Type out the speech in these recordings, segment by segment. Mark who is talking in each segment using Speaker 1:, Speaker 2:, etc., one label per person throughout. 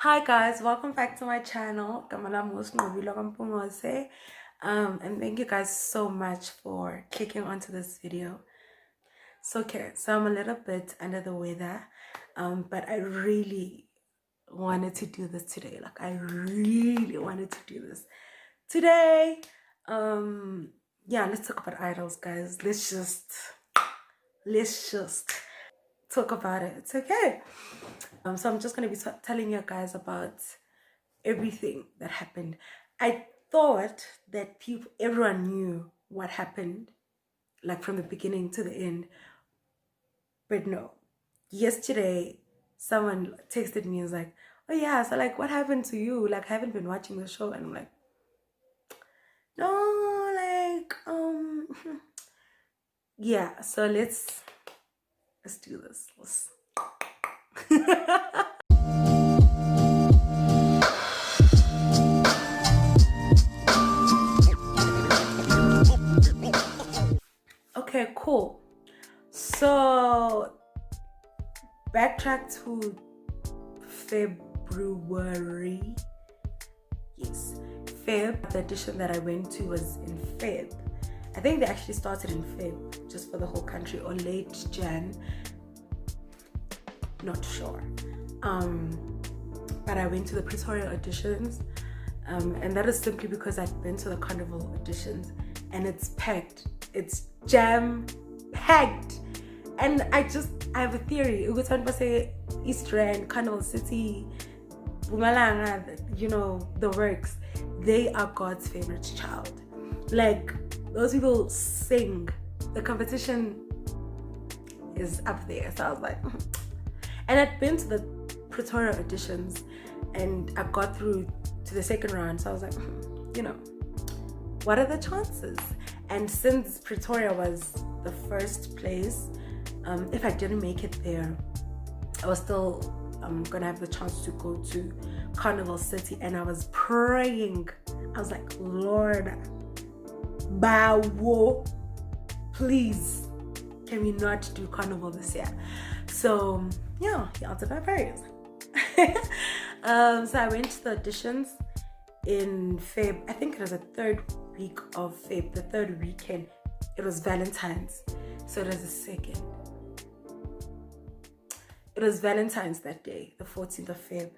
Speaker 1: Hi guys, welcome back to my channel. And thank you guys so much for clicking onto this video. So I'm a little bit under the weather, but I really wanted to do this today. Like I really wanted to do this today. Yeah, let's talk about idols, guys. Let's just talk about it. It's okay. So I'm just gonna be telling you guys about everything that happened. I thought that everyone knew what happened, like from the beginning to the end, but no. Yesterday, someone texted me and was like, "Oh yeah, so like, what happened to you? Like, I haven't been watching the show," and I'm like, "No, like, yeah." So let's do this. Okay, cool. So backtrack to February. Yes, Feb. The audition that I went to was in Feb. I think they actually started in Feb, just for the whole country, or late Jan. Not sure. But I went to the Pretoria auditions, and that is simply because I'd been to the carnival auditions, and it's packed. It's jam packed, and I have a theory. Say East Rand, Carnival City, Bumalanga, you know, the works. They are God's favorite child. Like, those people sing. The competition is up there. So I was like, and I'd been to the Pretoria auditions, and I got through to the second round. So I was like, you know, what are the chances? And since Pretoria was the first place, if I didn't make it there, I was still gonna have the chance to go to Carnival City. And I was praying. I was like, Lord, Bawo, please, can we not do Carnival this year? So yeah, he answered my prayers. So I went to the auditions in Feb. I think it was the third week of Feb, the third weekend. It was Valentine's, so it was the second. It was Valentine's that day, the 14th of Feb.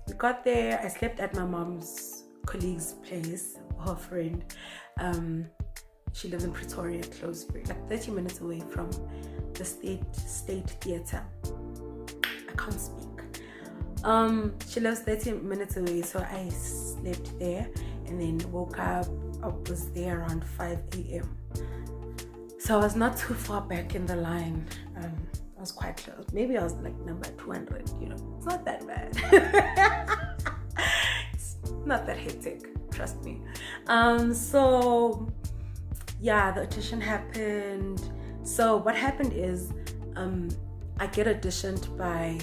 Speaker 1: We got there. I slept at my mom's colleague's place, her friend. She lives in Pretoria, close, like 30 minutes away from the state theater. I can't speak. She lives 30 minutes away, so I slept there and then woke up. I was there around 5 a.m. So I was not too far back in the line. I was quite close. Maybe I was like number 200, you know. It's not that bad. It's not that hectic, trust me. So yeah, the audition happened. So what happened is I get auditioned by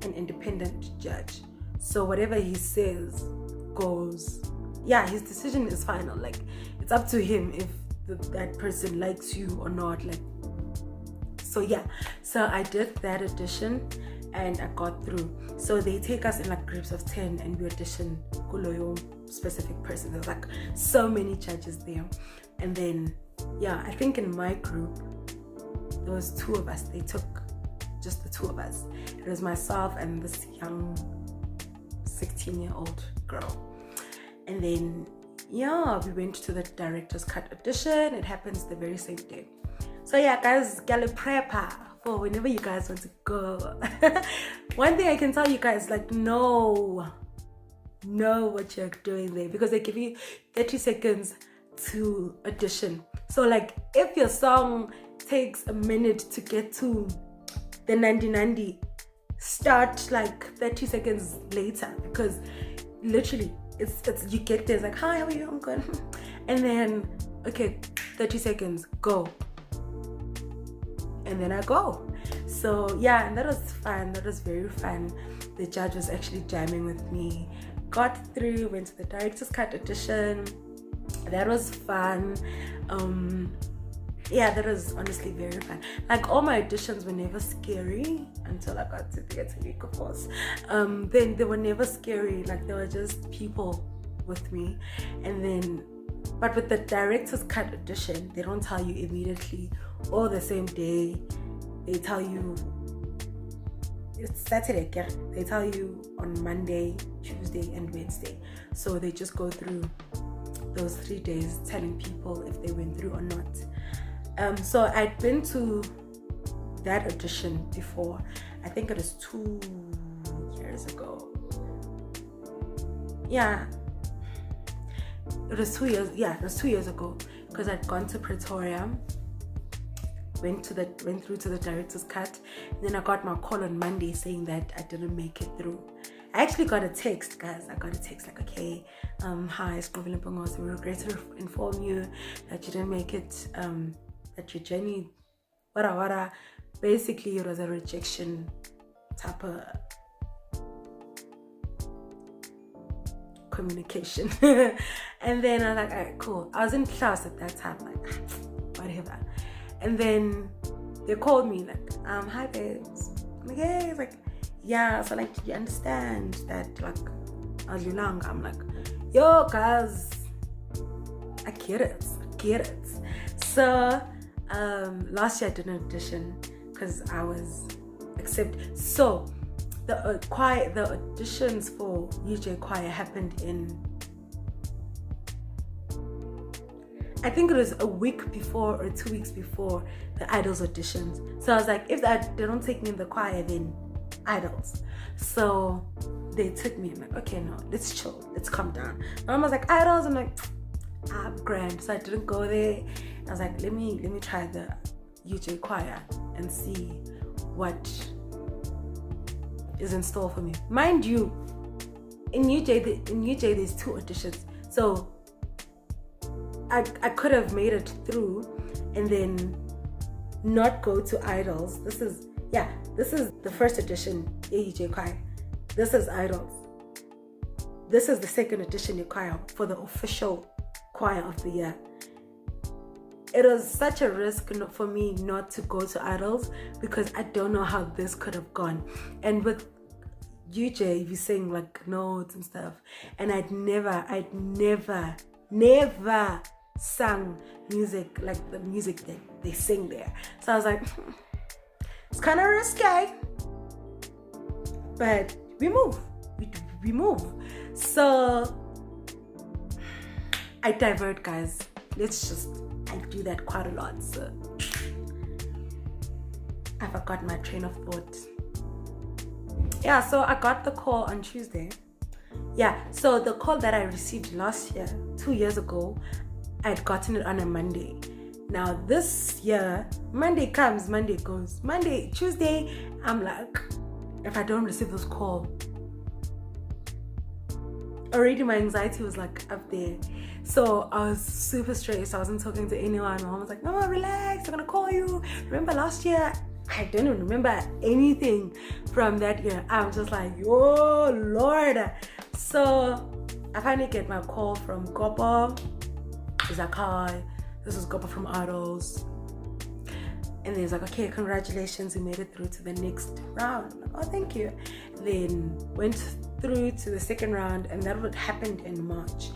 Speaker 1: an independent judge. So whatever he says goes. Yeah, his decision is final. Like, it's up to him if that person likes you or not. Like, so yeah. So I did that audition and I got through. So they take us in like groups of 10 and we audition Kuloyo specific person. There's like so many judges there. And then yeah, I think in my group there was two of us. They took just the two of us. It was myself and this young 16-year-old girl. And then yeah, we went to the director's cut audition. It happens the very same day. So yeah, guys, gala prepper for whenever you guys want to go. One thing I can tell you guys, like, know what you're doing there, because they give you 30 seconds to audition. So like, if your song takes a minute to get to the Nandi, start like 30 seconds later, because literally it's you get there, it's like, hi, how are you? I'm good. And then okay, 30 seconds, go. And then I go. So yeah, and that was fun. That was very fun. The judge was actually jamming with me. Got through, went to the director's cut audition. That was fun. yeah, that was honestly very fun. Like all my auditions were never scary until I got to theatre week, of course. Then they were never scary. Like they were just people with me. And then, but with the director's cut audition, they don't tell you immediately or the same day. They tell you it's Saturday. Yeah? They tell you on Monday, Tuesday, and Wednesday. So they just go through those 3 days telling people if they went through or not. So I'd been to that audition before. I think it was 2 years ago. Yeah, it was 2 years. Yeah, it was 2 years ago because I'd gone to Pretoria, went through to the director's cut, and then I got my call on Monday saying that I didn't make it through. I actually got a text, guys. I got a text like, okay, hi, we regret to inform you that you didn't make it, that your journey, wada. Basically, it was a rejection type of communication. And then I was like, alright, cool. I was in class at that time, like, whatever. And then they called me like, hi babes. I'm like, hey, it's like, yeah, so like, you understand that like Azulanga. I'm like, yo guys, I get it. So last year I did an audition because I was accepted. So the auditions for UJ choir happened in, I think it was a week before or 2 weeks before the IDOLS auditions. So I was like, if they don't take me in the choir, then IDOLS. So they took me. I'm like, okay, no, let's chill, let's calm down. My mom was like, IDOLS. I'm like, I'm grand. So I didn't go there. I was like, let me try the UJ choir and see what is in store for me. Mind you, in UJ there's 2 auditions. So I could have made it through and then not go to IDOLS. This is the first edition UJ choir. This is IDOLS. This is the second edition choir for the official choir of the year. It was such a risk for me not to go to IDOLS because I don't know how this could have gone. And with UJ, you sing like notes and stuff, and I'd never sang music like the music that they sing there. So I was like, it's kind of risky, but we move. So I divert, guys. I do that quite a lot. So I forgot my train of thought. Yeah, so I got the call on Tuesday. Yeah, so the call that I received last year, 2 years ago, I'd gotten it on a Monday. Now this year, Monday comes, Monday goes. Tuesday, I'm like, if I don't receive this call, already my anxiety was like up there. So I was super stressed. I wasn't talking to anyone. My mom was like, no, relax, I'm gonna call you. Remember last year? I don't even remember anything from that year. I'm just like, oh Lord. So I finally get my call from Gopa. He's like, hi, this is Gopa from IDOLS. And then he's like, okay, congratulations, you made it through to the next round. I'm like, oh, thank you. Then went through to the second round, and that would happened in March.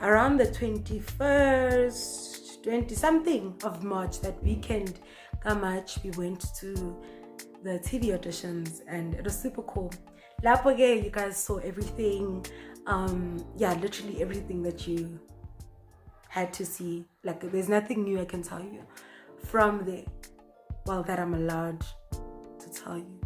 Speaker 1: Around the 21st, 20-something of March, that weekend, March, we went to the TV auditions, and it was super cool. Lapoge, you guys saw everything. Yeah, literally everything that you had to see. Like, there's nothing new I can tell you from there. Well, that I'm allowed to tell you.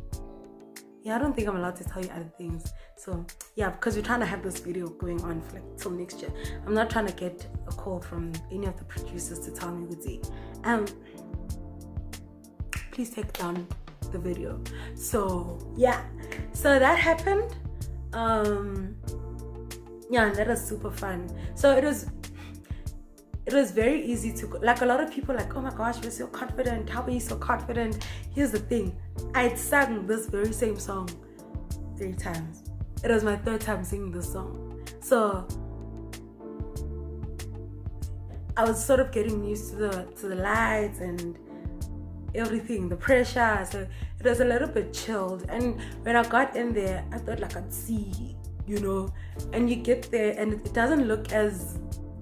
Speaker 1: Yeah, I don't think I'm allowed to tell you other things. So yeah, because we're trying to have this video going on for like till next year. I'm not trying to get a call from any of the producers to tell me what's it. Please take down the video. So yeah, so that happened. Yeah, and that was super fun. So it was very easy to, like, a lot of people like, oh my gosh, you're so confident, how are you so confident? Here's the thing, I'd sang this very same song 3 times. It was my 3rd time singing this song. So I was sort of getting used to the lights and everything, the pressure, so it was a little bit chilled. And when I got in there, I thought like I'd see, you know, and you get there and it doesn't look as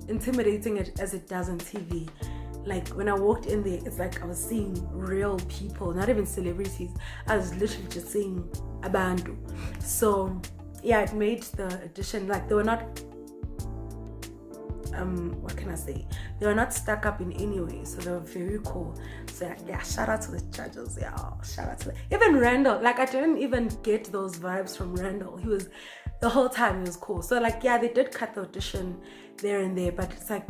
Speaker 1: intimidating as it does on TV. Like when I walked in there, it's like I was seeing real people, not even celebrities. I was literally just seeing abantu. So yeah, it made the audition, like they were not what can I say, they were not stuck up in any way, so they were very cool. So yeah, shout out to the judges. Yeah, shout out to even Randall. Like I didn't even get those vibes from Randall. He was, the whole time he was cool. So like yeah, they did cut the audition there and there, but it's like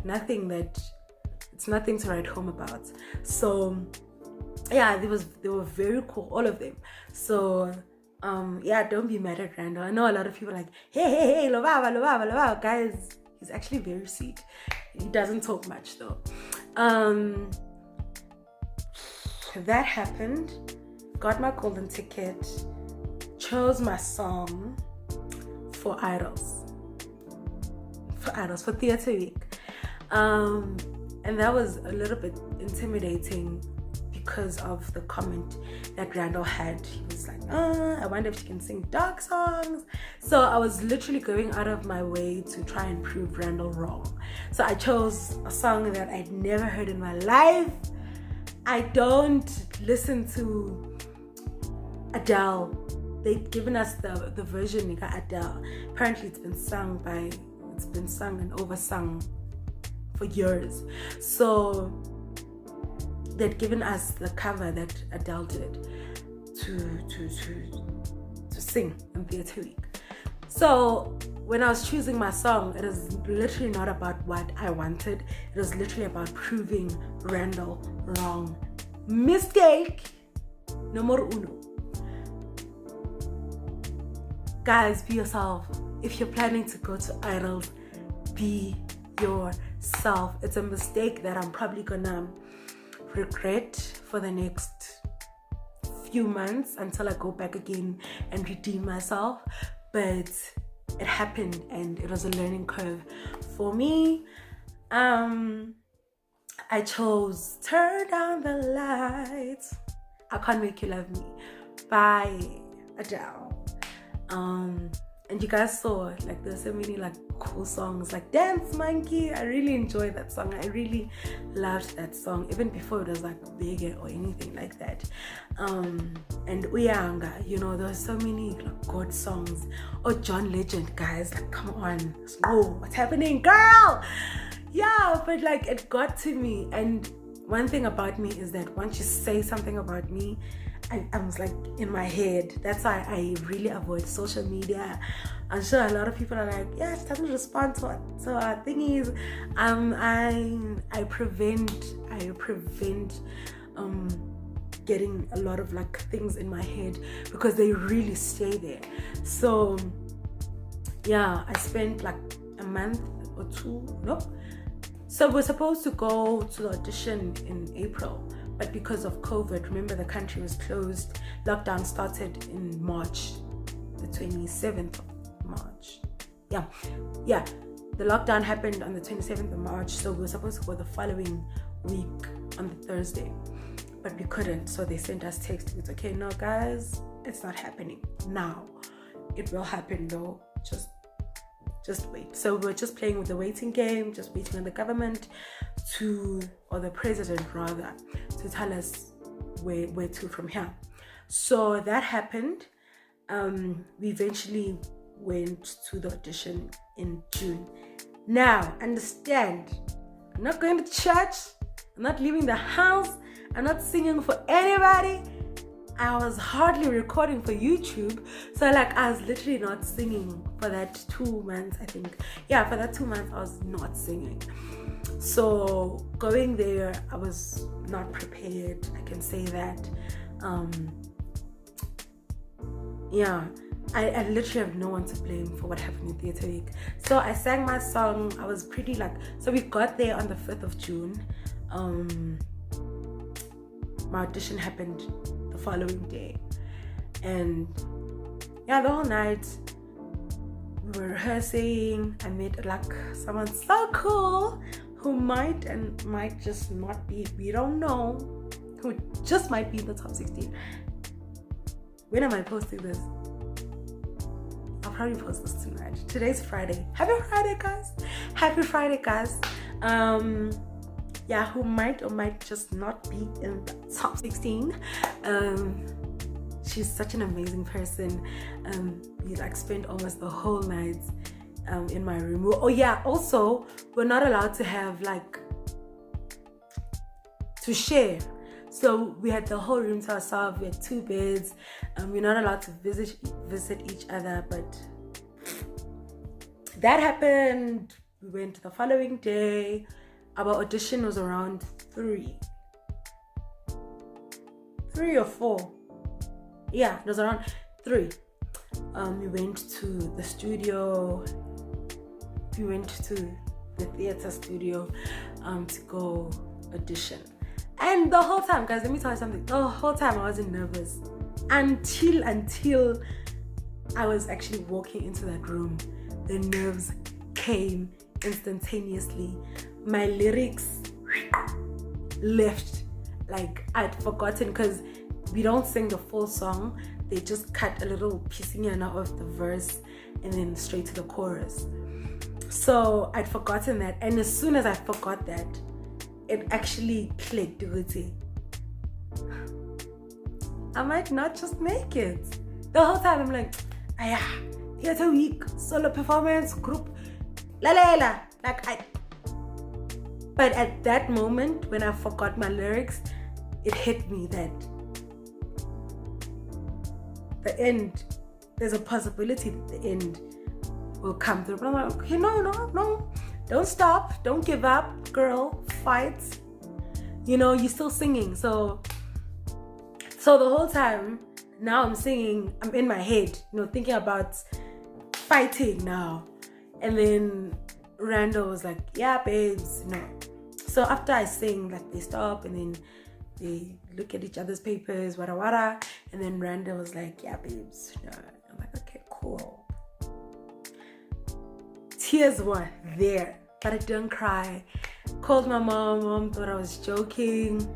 Speaker 1: it's nothing to write home about. So yeah, they were very cool, all of them. So yeah, don't be mad at Randall. I know a lot of people are like, hey, Lobaba, guys. He's actually very sweet. He doesn't talk much though. That happened. Got my golden ticket. Chose my song for IDOLS. For Theatre Week. And that was a little bit intimidating because of the comment that Randall had. He was like, I wonder if she can sing dark songs. So I was literally going out of my way to try and prove Randall wrong. So I chose a song that I'd never heard in my life. I don't listen to Adele. They've given us the version of Adele. Apparently it's been sung and oversung for years. So they'd given us the cover that Adele did to sing in Theatre Week. So when I was choosing my song, it was literally not about what I wanted. It was literally about proving Randall wrong. Mistake numero uno. Guys, be yourself. If you're planning to go to IDOLS, be yourself. It's a mistake that I'm probably gonna regret for the next few months until I go back again and redeem myself. But it happened and it was a learning curve for me. I chose Turn Down the Lights, I Can't Make You Love Me by Adele. And you guys saw, like, there's so many like cool songs like Dance Monkey. I really enjoyed that song. I really loved that song even before it was like big or anything like that. And Uyanga, you know, there's so many like God songs. Oh, John Legend, guys, like come on, whoa, what's happening, girl? Yeah, but like it got to me. And one thing about me is that once you say something about me, I was like in my head. That's why I really avoid social media. I'm sure a lot of people are like, yeah, she doesn't respond to our thingies. I prevent getting a lot of like things in my head because they really stay there. So yeah, I spent like a month or two. Nope. So we're supposed to go to the audition in April. But because of COVID, remember the country was closed. Lockdown started in March, the 27th of March. Yeah. The lockdown happened on the 27th of March. So we were supposed to go the following week on the Thursday. But we couldn't. So they sent us text. It's okay, no guys, it's not happening now. It will happen though. Just wait. So we're just playing with the waiting game, just waiting on the government or the president rather, to tell us where to from here. So that happened. We eventually went to the audition in June. Now, understand, I'm not going to church, I'm not leaving the house, I'm not singing for anybody. I was hardly recording for YouTube, so like I was literally not singing for that 2 months, I think. Yeah, for that 2 months I was not singing. So going there, I was not prepared, I can say that. Yeah, I literally have no one to blame for what happened in Theatre Week. So I sang my song. I was pretty like, so we got there on the 5th of June. My audition happened the following day, and yeah, the whole night we were rehearsing. I met like someone so cool who might and might just not be, we don't know, who just might be in the top 16. When am I posting this? I'll probably post this tonight. Today's Friday. Happy Friday, guys. Happy Friday, guys. Yeah, who might or might just not be in the top 16. She's such an amazing person. We like spent almost the whole night in my room. Oh yeah, also we're not allowed to have like to share. So we had the whole room to ourselves. We had 2 beds. We're not allowed to visit each other, but that happened. We went the following day. Our audition was around 3 or 4. Yeah, it was around 3. We went to the studio. We went to the theater studio to go audition. And the whole time, guys, let me tell you something. The whole time I wasn't nervous until I was actually walking into that room. The nerves came instantaneously. My lyrics left. Like I'd forgotten, because we don't sing the full song. They just cut a little piecing of the verse and then straight to the chorus. So I'd forgotten that, and as soon as I forgot that, it actually clicked with it. I might not just make it. The whole time I'm like, aya, theater week, solo performance, group, la la la. But at that moment, when I forgot my lyrics, it hit me that the end, there's a possibility that the end will come through. But I'm like, okay, no, don't stop, don't give up, girl, fight. You know, you're still singing. So the whole time, now I'm singing, I'm in my head, you know, thinking about fighting now. And then Randall was like, yeah, babes, you know. So after I sing, like, they stop and then they look at each other's papers, wada. And then Randall was like, yeah, babes, you know. I'm like, okay, cool. Tears were there, but I didn't cry. Called my mom thought I was joking.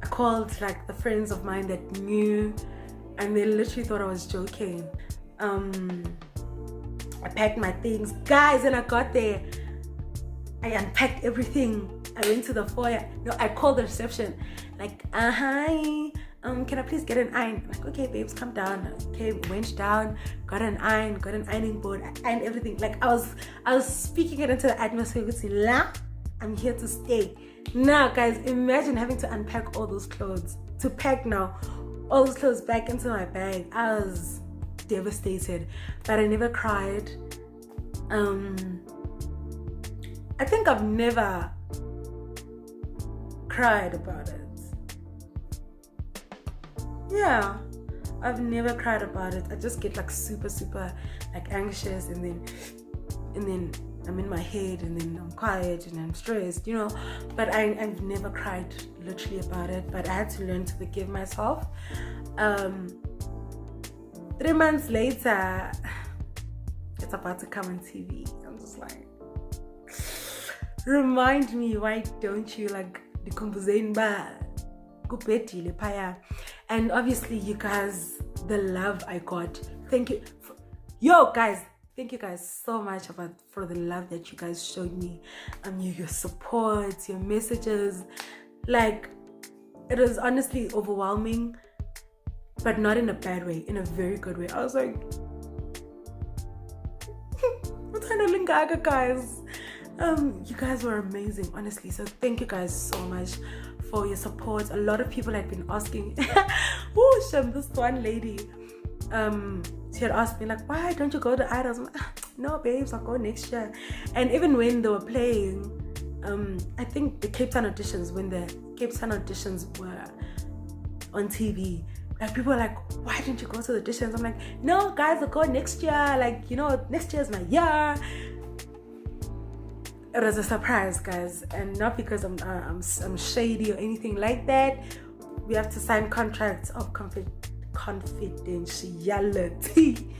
Speaker 1: I called like the friends of mine that knew, and they literally thought I was joking. I packed my things, guys, and I got there. I unpacked everything. I went to the foyer. No, I called the reception. Like, hi, can I please get an iron? I'm like, okay, babes, come down. Okay, went down, got an iron, got an ironing board, ironed everything. Like I was speaking it into the atmosphere. I'm here to stay. Now, guys, imagine having to unpack all those clothes. To pack now all those clothes back into my bag. I was devastated, but I never cried. I think I've never cried about it. Yeah, I've never cried about it. I just get like super like anxious, and then I'm in my head, and then I'm quiet and I'm stressed, you know. But I've never cried literally about it. But I had to learn to forgive myself. 3 months later, it's about to come on TV. I'm just like, remind me, why don't you like the composition bar? And obviously, you guys, the love I got. Thank you, guys. Thank you guys so much for the love that you guys showed me. Your support, your messages. Like, it was honestly overwhelming, but not in a bad way, in a very good way. I was like, what's handling Gaga, guys? You guys were amazing, honestly. So thank you guys so much for your support. A lot of people had been asking. This one lady, she had asked me like, why don't you go to IDOLS? I'm like, no, babes, I'll go next year. And even when they were playing, I think the Cape Town auditions, when the Cape Town auditions were on TV, like people were like, why didn't you go to the auditions? I'm like, no, guys, I'll go next year. Like, you know, next year is my year. It was a surprise, guys, and not because I'm shady or anything like that. We have to sign contracts of confidentiality,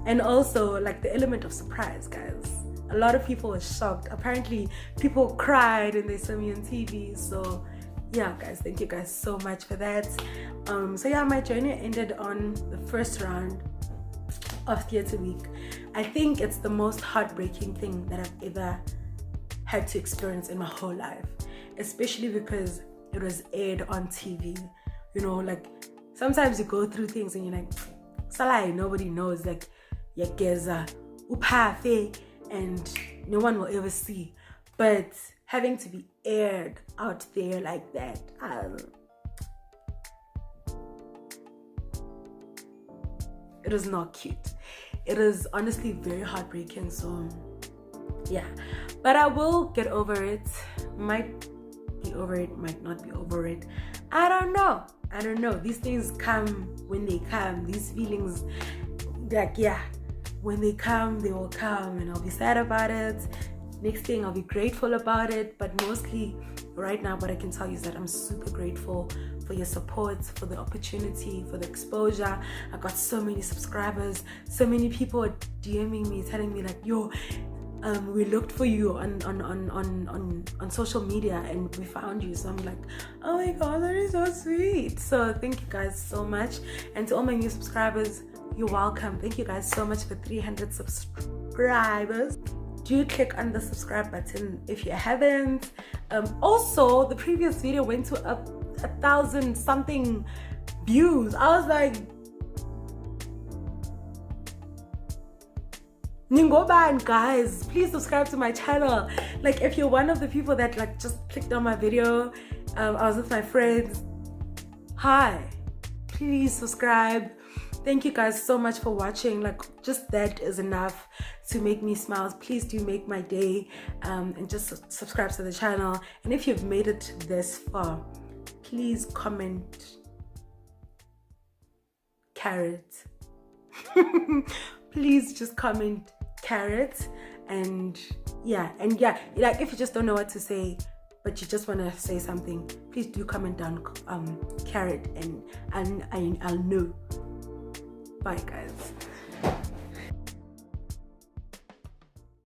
Speaker 1: and also like the element of surprise, guys. A lot of people were shocked. Apparently, people cried when they saw me on TV. So yeah, guys, thank you guys so much for that. So yeah, my journey ended on the first round of Theatre Week. I think it's the most heartbreaking thing that I've ever had to experience in my whole life, especially because it was aired on TV. You know, like sometimes you go through things and you're like, Salai, nobody knows, like Yageza, Upafe, and no one will ever see. But having to be aired out there like that, it was not cute. It is honestly very heartbreaking. So yeah, but I will get over it. Might be over it, might not be over it. I don't know. These things come when they come. These feelings, like, yeah, when they come, they will come, and I'll be sad about it. Next thing, I'll be grateful about it. But mostly right now, what I can tell you is that I'm super grateful for your support, for the opportunity, for the exposure. I got so many subscribers, so many people are DMing me, telling me like, yo, we looked for you on social media and we found you. So I'm like, oh my god, that is so sweet. So thank you guys so much. And to all my new subscribers, you're welcome. Thank you guys so much for 300 subscribers. Do click on the subscribe button if you haven't. Also, the previous video went to 1,000 something views. I was like, Ningoban, guys, please subscribe to my channel. Like, if you're one of the people that like just clicked on my video, I was with my friends, hi, please subscribe. Thank you guys so much for watching. Like, just that is enough to make me smile. Please do make my day, and just subscribe to the channel. And if you've made it this far, please comment carrot. Please just comment carrot. And yeah, like if you just don't know what to say but you just want to say something, please do comment down carrot, and I'll know. Bye guys.